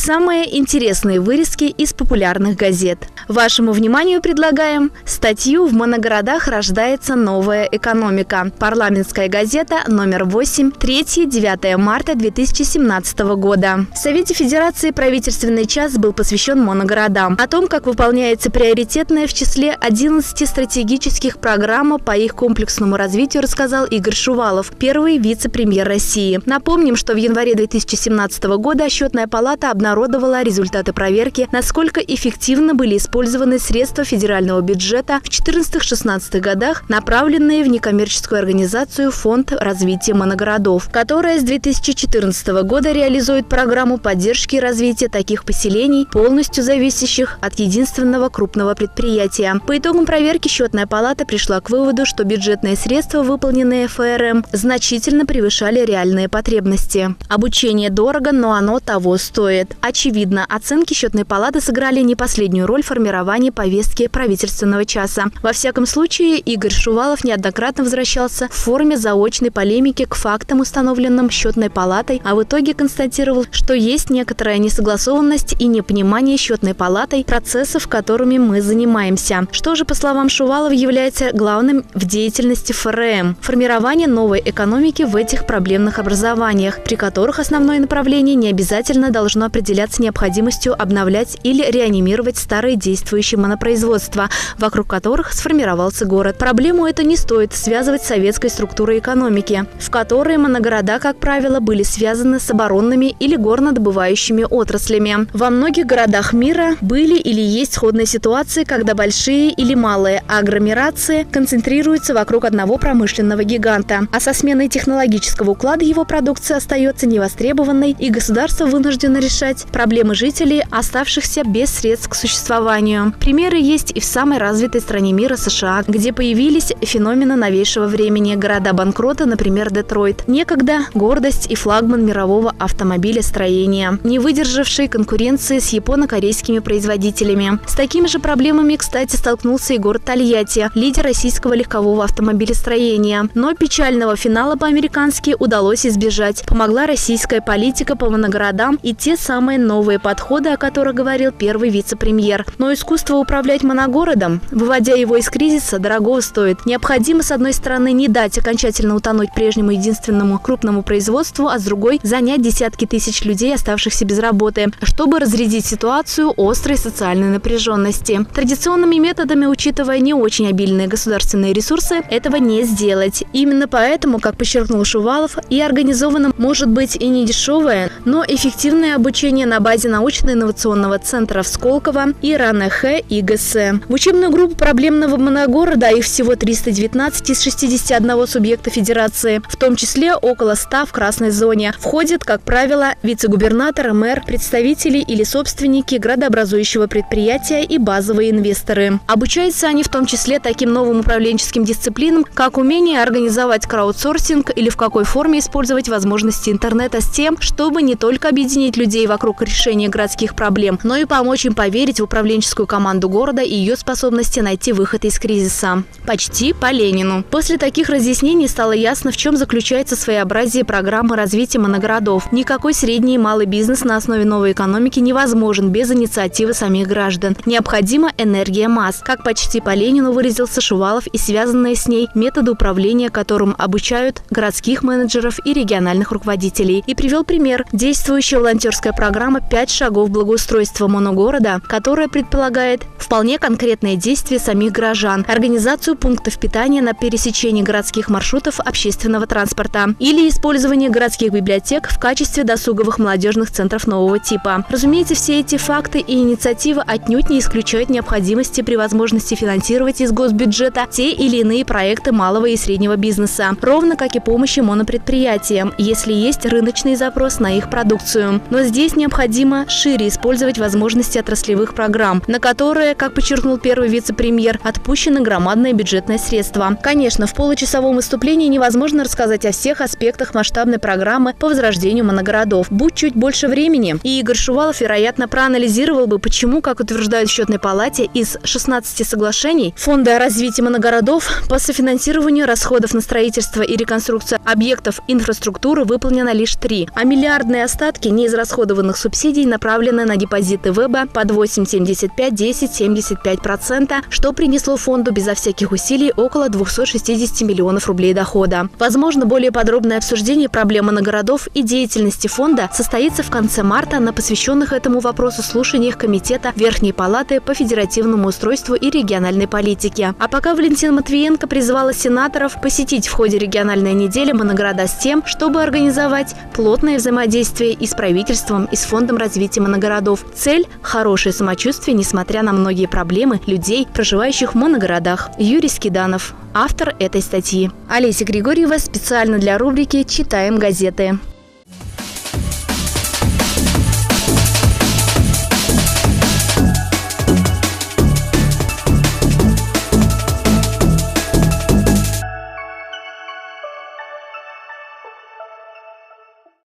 самые интересные вырезки из популярных газет. Вашему вниманию предлагаем статью «В моногородах рождается новая экономика». Парламентская газета номер 8, 3-9 марта 2017 года. В Совете Федерации правительственный час был посвящен моногородам. О том, как выполняется приоритетная в числе 11 стратегических программ по их комплексному развитию, рассказал Игорь Шувалов, первый вице-премьер России. Напомним, что в январе 2017 года Счетная палата обнародовала результаты проверки, насколько эффективно были использованы средства федерального бюджета в 2014-2016 годах, направленные в некоммерческую организацию Фонд развития моногородов, которая с 2014 года реализует программу поддержки и развития таких поселений, полностью зависящих от единственного крупного предприятия. По итогам проверки Счетная палата пришла к выводу, что бюджетные средства, выполненные ФРМ, значительно превышали реальные потребности. Обучение дорого, но оно того стоит. Очевидно, оценки Счетной палаты сыграли не последнюю роль в формировании повестки правительственного часа. Во всяком случае, Игорь Шувалов неоднократно возвращался в форме заочной полемики к фактам, установленным Счетной палатой, а в итоге констатировал, что есть некоторая несогласованность и непонимание Счетной палатой процессов, которыми мы занимаемся. Что же, по словам Шувалова, является главным в деятельности ФРМ? Формирование новой экономики в этих проблемных образованиях, при которых основное направление не обязательно должно определяться необходимостью обновлять или реанимировать старые действующие монопроизводства, вокруг которых сформировался город. Проблему эту не стоит связывать с советской структурой экономики, в которой моногорода, как правило, были связаны с оборонными или горнодобывающими отраслями. Во многих городах мира были или есть сходные ситуации, когда большие или малые агломерации концентрируются вокруг одного промышленного гиганта, а со сменой технологического уклада его продукция остается невостребованной, и государство вынуждено решать проблемы жителей, оставшихся без средств к существованию. Примеры есть и в самой развитой стране мира США, где появились феномены новейшего времени. Города-банкроты, например, Детройт. Некогда гордость и флагман мирового автомобилестроения, не выдержавший конкуренции с японо-корейскими производителями. С такими же проблемами, кстати, столкнулся и город Тольятти, лидер российского легкового автомобилестроения. Но печального финала по-американски удалось избежать. Помогла российская политика по моногородам и те самые новые подходы, о которых говорил первый вице-премьер. Но искусство управлять моногородом, выводя его из кризиса, дорого стоит. Необходимо, с одной стороны, не дать окончательно утонуть прежнему единственному крупному производству, а с другой – занять десятки тысяч людей, оставшихся без работы, чтобы разрядить ситуацию острой социальной напряженности. Традиционными методами, учитывая не очень обильные государственные ресурсы, этого не сделать. Именно поэтому, как подчеркнул Шувалов, и организовано может быть и не дешевое, но эффективное обучение на базе научно-инновационного центра в Сколково и РАНХ ИГС. В учебную группу проблемного моногорода, их всего 319 из 61 субъекта федерации, в том числе около 100 в красной зоне, входят, как правило, вице-губернатор, мэр, представители или собственники градообразующего предприятия и базовые инвесторы. Обучаются они в том числе таким новым управленческим дисциплинам, как умение организовать краудсорсинг или в какой форме использовать возможности интернета с тем, чтобы не только объединить людей вокруг решения городских проблем, но и помочь им поверить в управленческую команду города и ее способности найти выход из кризиса. Почти по Ленину. После таких разъяснений стало ясно, в чем заключается своеобразие программы развития моногородов. Никакой средний и малый бизнес на основе новой экономики невозможен без инициативы самих граждан. Необходима энергия масс. Как почти по Ленину выразился Шувалов и связанные с ней методы управления, которым обучают городских менеджеров и региональных руководителей. И привел пример. Действующая волонтерская программа «5 шагов благоустройства моногорода», которая предполагает вполне конкретные действия самих горожан, организацию пунктов питания на пересечении городских маршрутов общественного транспорта или использование городских библиотек в качестве досуговых молодежных центров нового типа. Разумеется, все эти факты и инициативы отнюдь не исключают необходимости при возможности финансировать из госбюджета те или иные проекты малого и среднего бизнеса, ровно как и помощи монопредприятиям, если есть рыночный запрос на их продукцию. Но здесь необходимо шире использовать возможности отраслевых программ, на которые, как подчеркнул первый вице-премьер, отпущены громадные бюджетные средства. Конечно, в получасовом выступлении невозможно рассказать о всех аспектах масштабной программы по возрождению моногородов. Будь чуть больше времени, и Игорь Шувалов, вероятно, проанализировал бы, почему, как утверждают в Счетной палате, из 16 соглашений Фонда развития моногородов по софинансированию расходов на строительство и реконструкцию объектов инфраструктуры выполнено лишь 3, а миллиардные остатки неизрасходованных инвестиционных субсидий направлены на депозиты ВЭБа под 8,75-10,75%, что принесло фонду безо всяких усилий около 260 миллионов рублей дохода. Возможно, более подробное обсуждение проблем моногородов и деятельности фонда состоится в конце марта на посвященных этому вопросу слушаниях Комитета Верхней Палаты по федеративному устройству и региональной политике. А пока Валентина Матвиенко призывала сенаторов посетить в ходе региональной недели моногорода с тем, чтобы организовать плотное взаимодействие и с правительством, и с Фондом развития моногородов. Цель – хорошее самочувствие, несмотря на многие проблемы людей, проживающих в моногородах. Юрий Скиданов, автор этой статьи. Олеся Григорьева специально для рубрики «Читаем газеты».